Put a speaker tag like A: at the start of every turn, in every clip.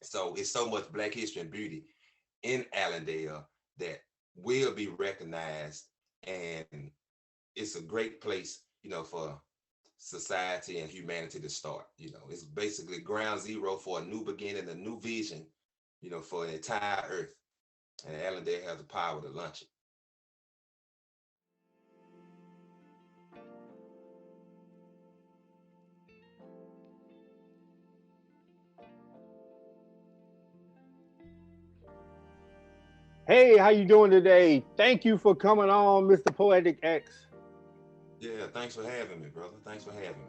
A: So it's so much Black history and beauty in Allendale that will be recognized, and it's a great place, for society and humanity to start. It's basically ground zero for a new beginning, a new vision, for the entire earth. And Allendale has the power to launch it.
B: Hey, how you doing today? Thank you for coming on, Mr. Poetic X.
A: Yeah, thanks for having me, brother. Thanks for having me.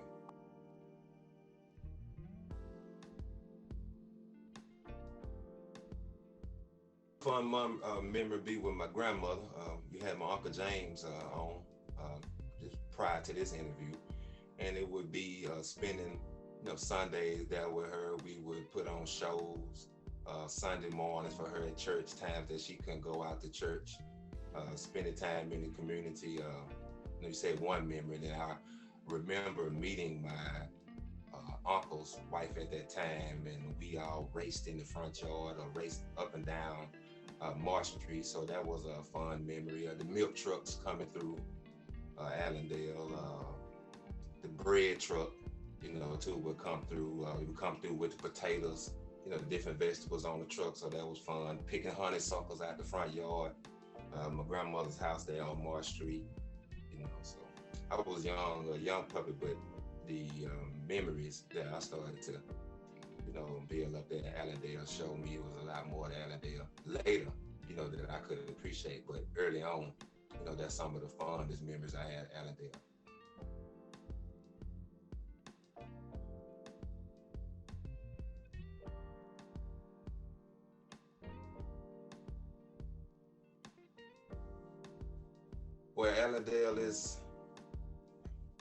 A: Fun memory be with my grandmother. We had my Uncle James on just prior to this interview, and it would be spending Sundays there with her. We would put on shows Sunday mornings for her at church times that she couldn't go out to church, spending time in the community. You said one memory that I remember meeting my uncle's wife at that time, and we all raced in the front yard or raced up and down Marsh Street. So that was a fun memory. The milk trucks coming through Allendale, the bread truck, too would come through. We would come through with the potatoes, different vegetables on the truck. So that was fun. Picking honeysuckles out the front yard. My grandmother's house there on Marsh Street. So I was young, a young puppy, but the memories that I started to, build up there at Allendale showed me it was a lot more to Allendale later, that I could appreciate. But early on, that's some of the fondest memories I had at Allendale. Well, Allendale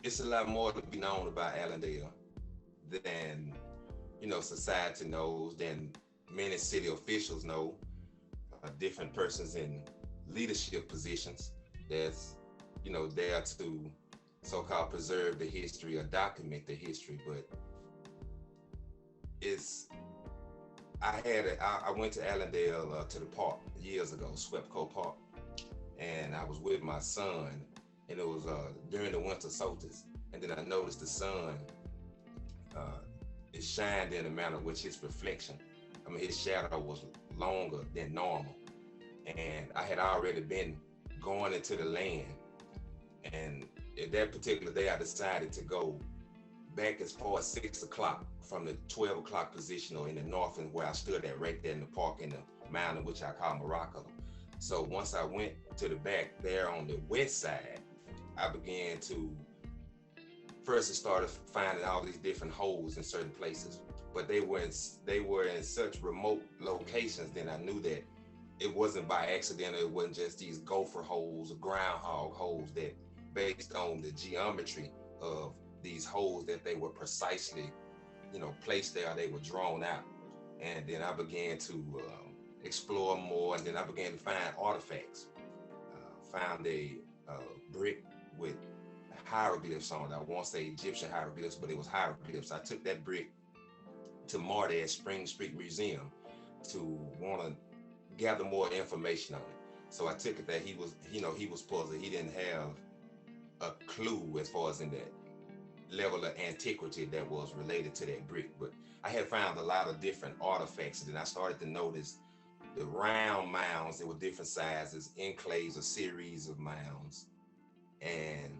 A: it's a lot more to be known about Allendale than society knows, than many city officials know. Different persons in leadership positions that's there to so-called preserve the history or document the history. But it's I went to Allendale to the park years ago, Swepco Park, and I was with my son, and it was during the winter solstice, and then I noticed the sun uh, it shined in a manner which his reflection, I mean, his shadow was longer than normal, and I had already been going into the land, and at that particular day, I decided to go back as far as 6 o'clock from the 12 o'clock position or in the north, and where I stood at right there in the park in the mountain, which I call Morocco. So once I went to the back there on the west side, I began to first, it started finding all these different holes in certain places, but they were in such remote locations. Then I knew that it wasn't by accident. It wasn't just these gopher holes or groundhog holes that, based on the geometry of these holes, that they were precisely, placed there. They were drawn out, and then I began to explore more, and then I began to find artifacts. Found a brick with hieroglyphs on it. I won't say Egyptian hieroglyphs, but it was hieroglyphs. I took that brick to Marty at Spring Street Museum to want to gather more information on it. So I took it that he was puzzled. He didn't have a clue as far as in that level of antiquity that was related to that brick. But I had found a lot of different artifacts, and then I started to notice the round mounds. There were different sizes, enclaves, a series of mounds, and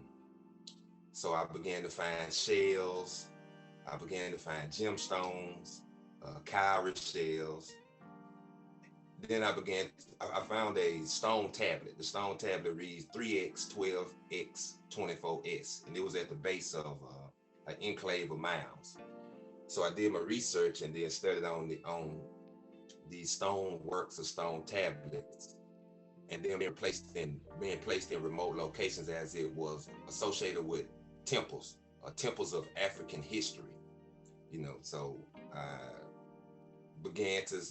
A: so I began to find shells. I began to find gemstones, cowrie shells. Then I found a stone tablet. The stone tablet reads 3X, 12X, 24S, and it was at the base of an enclave of mounds. So I did my research and then studied on these stone works or stone tablets, and then being placed in remote locations as it was associated with temples, temples of African history. So I began to.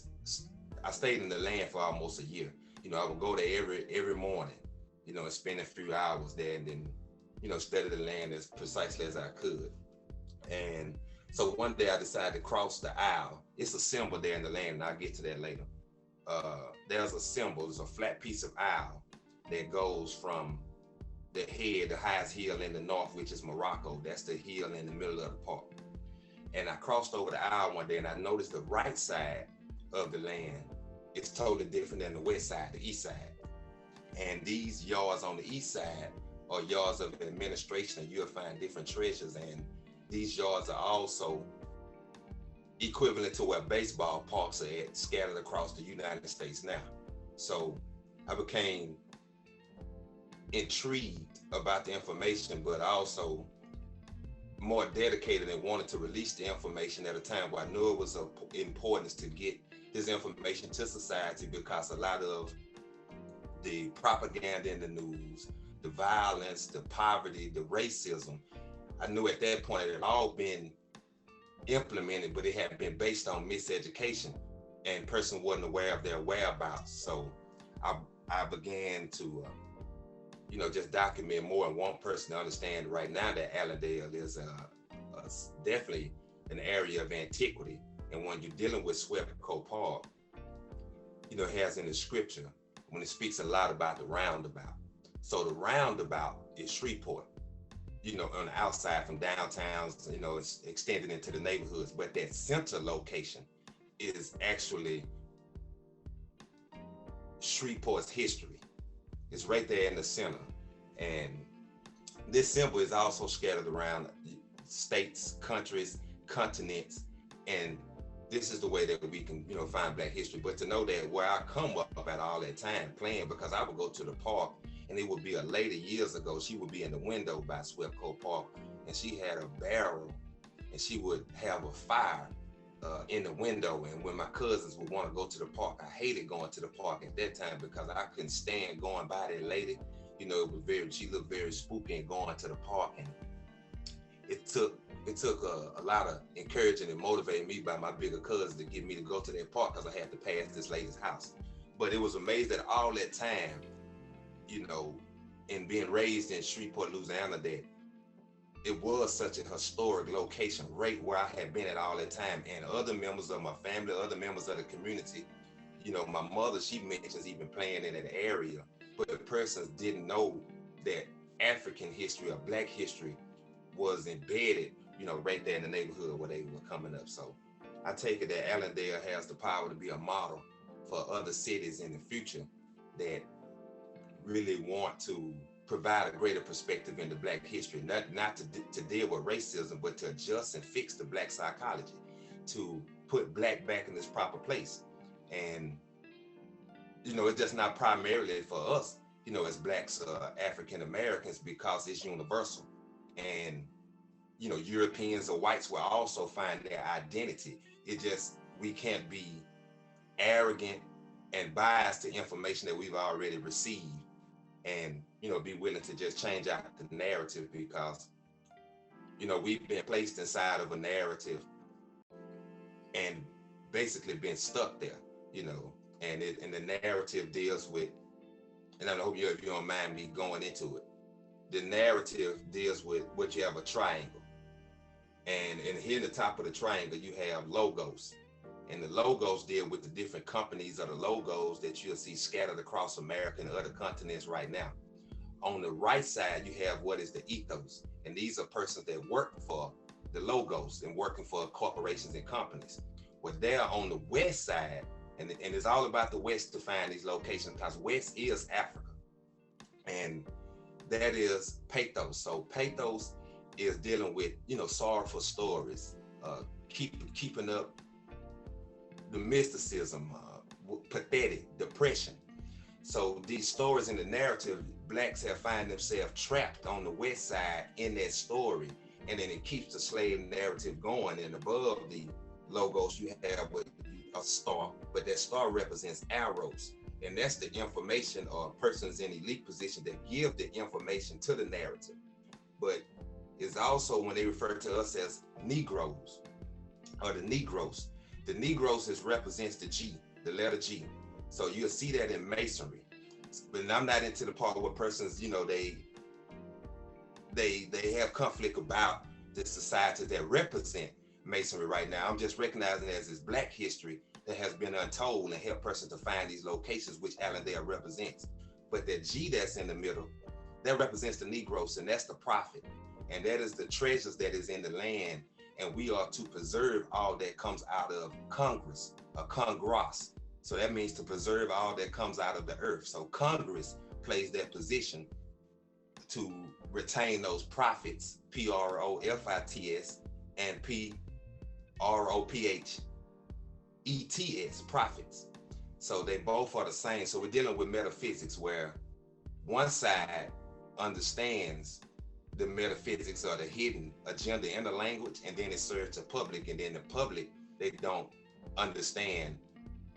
A: I stayed in the land for almost a year. I would go there every morning, and spend a few hours there, and then, study the land as precisely as I could. And So one day I decided to cross the aisle. It's a symbol there in the land, and I'll get to that later. There's a symbol, it's a flat piece of aisle that goes from the head, the highest hill in the north, which is Morocco. That's the hill in the middle of the park. And I crossed over the aisle one day and I noticed the right side of the land is totally different than the west side, the east side. And these yards on the east side are yards of administration, and you'll find different treasures. And these yards are also equivalent to where baseball parks are at, scattered across the United States now. So I became intrigued about the information, but also more dedicated and wanted to release the information at a time where I knew it was of importance to get this information to society, because a lot of the propaganda in the news, the violence, the poverty, the racism, I knew at that point it had all been implemented, but it had been based on miseducation, and person wasn't aware of their whereabouts. So I began to just document more, and want person to understand right now that Allendale is definitely an area of antiquity. And when you're dealing with Swepco Park, it has in the scripture, when it speaks a lot about the roundabout. So the roundabout is Shreveport, on the outside from downtown, it's extended into the neighborhoods, but that center location is actually Shreveport's history. It's right there in the center. And this symbol is also scattered around states, countries, continents. And this is the way that we can, find Black history. But to know that where I come up at all that time playing, because I would go to the park and it would be a lady years ago, she would be in the window by Swepco Park, and she had a barrel and she would have a fire in the window. And when my cousins would want to go to the park, I hated going to the park at that time because I couldn't stand going by that lady. She looked very spooky and going to the park. And it took a lot of encouraging and motivating me by my bigger cousins to get me to go to that park, because I had to pass this lady's house. But it was amazing that all that time, and being raised in Shreveport, Louisiana, that it was such a historic location right where I had been at all that time. And other members of my family, other members of the community, my mother, she mentions even playing in that area, but the persons didn't know that African history or Black history was embedded, right there in the neighborhood where they were coming up. So I take it that Allendale has the power to be a model for other cities in the future that really want to provide a greater perspective into Black history, not to deal with racism, but to adjust and fix the Black psychology, to put Black back in its proper place. And, it's just not primarily for us, as Blacks, African Americans, because it's universal. And, Europeans or whites will also find their identity. We can't be arrogant and biased to information that we've already received, and be willing to just change out the narrative, because we've been placed inside of a narrative and basically been stuck there, and the narrative deals with, and I hope if you don't mind me going into it, the narrative deals with what you have a triangle, and here in the top of the triangle you have logos. And the logos deal with the different companies or the logos that you'll see scattered across America and other continents right now. On the right side, you have what is the ethos. And these are persons that work for the logos and working for corporations and companies. Well, they're on the west side, and it's all about the west to find these locations, because west is Africa. And that is pathos. So pathos is dealing with, sorrowful stories, keeping up the mysticism, pathetic, depression. So these stories in the narrative, Blacks have found themselves trapped on the west side in that story, and then it keeps the slave narrative going. And above the logos, you have a star, but that star represents arrows, and that's the information or persons in elite position that give the information to the narrative. But it's also when they refer to us as Negroes or the Negroes. The Negroes represents the G, the letter G. So you'll see that in masonry. But I'm not into the part where persons, they have conflict about the societies that represent masonry right now. I'm just recognizing it as this Black history that has been untold and help persons to find these locations which Allendale represents. But that G that's in the middle, that represents the Negroes, and that's the prophet. And that is the treasures that is in the land. And we are to preserve all that comes out of Congress, or Congress. So that means to preserve all that comes out of the earth. So Congress plays that position to retain those prophets, Profits, and Prophetess, prophets. So they both are the same. So we're dealing with metaphysics where one side understands the metaphysics or the hidden agenda in the language, and then it serves the public, and then the public, they don't understand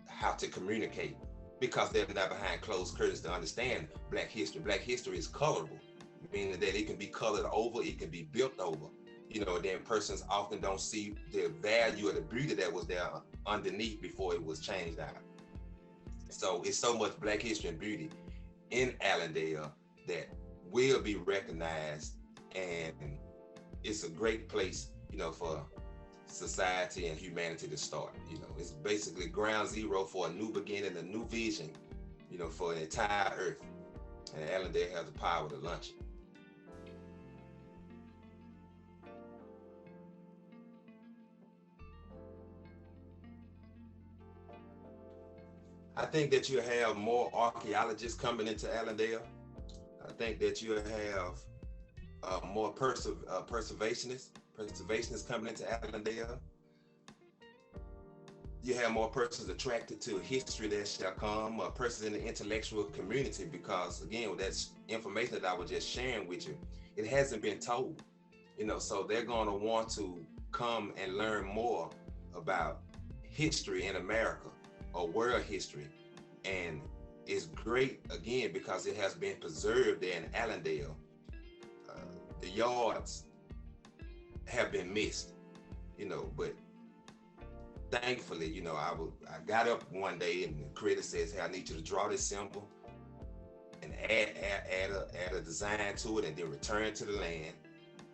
A: how to communicate because they're not behind closed curtains to understand Black history. Black history is colorable, meaning that it can be colored over, it can be built over. Then persons often don't see the value or the beauty that was there underneath before it was changed out. So it's so much Black history and beauty in Allendale that will be recognized, and it's a great place, for society and humanity to start. It's basically ground zero for a new beginning, a new vision, for the entire earth. And Allendale has the power to launch it. I think that you have more archaeologists coming into Allendale. I think that you have more preservationists coming into Allendale. You have more persons attracted to history that shall come, persons in the intellectual community, because again, with that information that I was just sharing with you, it hasn't been told, so they're going to want to come and learn more about history in America or world history. And it's great, again, because it has been preserved there in Allendale. The yards have been missed, but thankfully, I got up one day and the creator says, hey, I need you to draw this symbol and add a design to it, and then return to the land.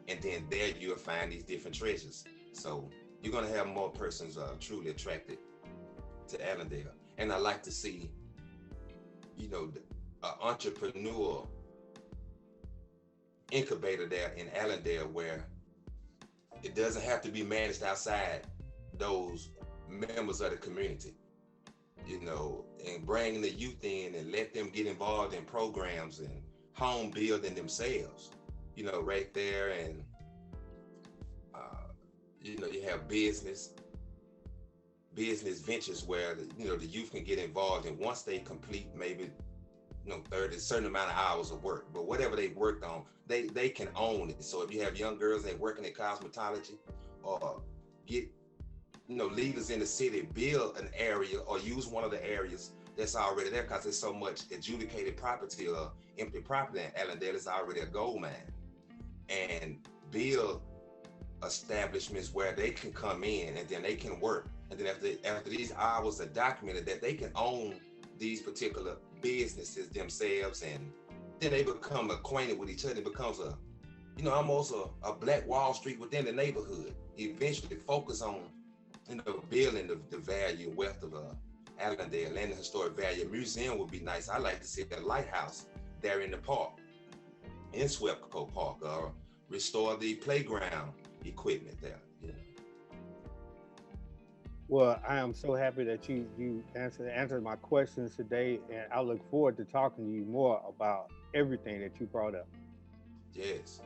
A: And then there you'll find these different treasures. So you're going to have more persons truly attracted to Allendale. And I like to see, an entrepreneur incubator there in Allendale where it doesn't have to be managed outside those members of the community, and bringing the youth in and let them get involved in programs and home building themselves, right there. And, you have business ventures where, the youth can get involved. And once they complete maybe, 30, a certain amount of hours of work, but whatever they worked on, they can own it. So if you have young girls that working in cosmetology, or get, leaders in the city, build an area or use one of the areas that's already there, because there's so much adjudicated property or empty property in Allendale. It's already a gold mine. And build establishments where they can come in and then they can work. And then after these hours are documented, that they can own these particular businesses themselves, and then they become acquainted with each other. It becomes almost a Black Wall Street within the neighborhood. Eventually focus on, building the value and wealth of Allendale and the historic value. A museum would be nice. I like to see a lighthouse there in the park, in Swepco Park, or restore the playground equipment there.
B: Well, I am so happy that you answered my questions today, and I look forward to talking to you more about everything that you brought up.
A: Yes.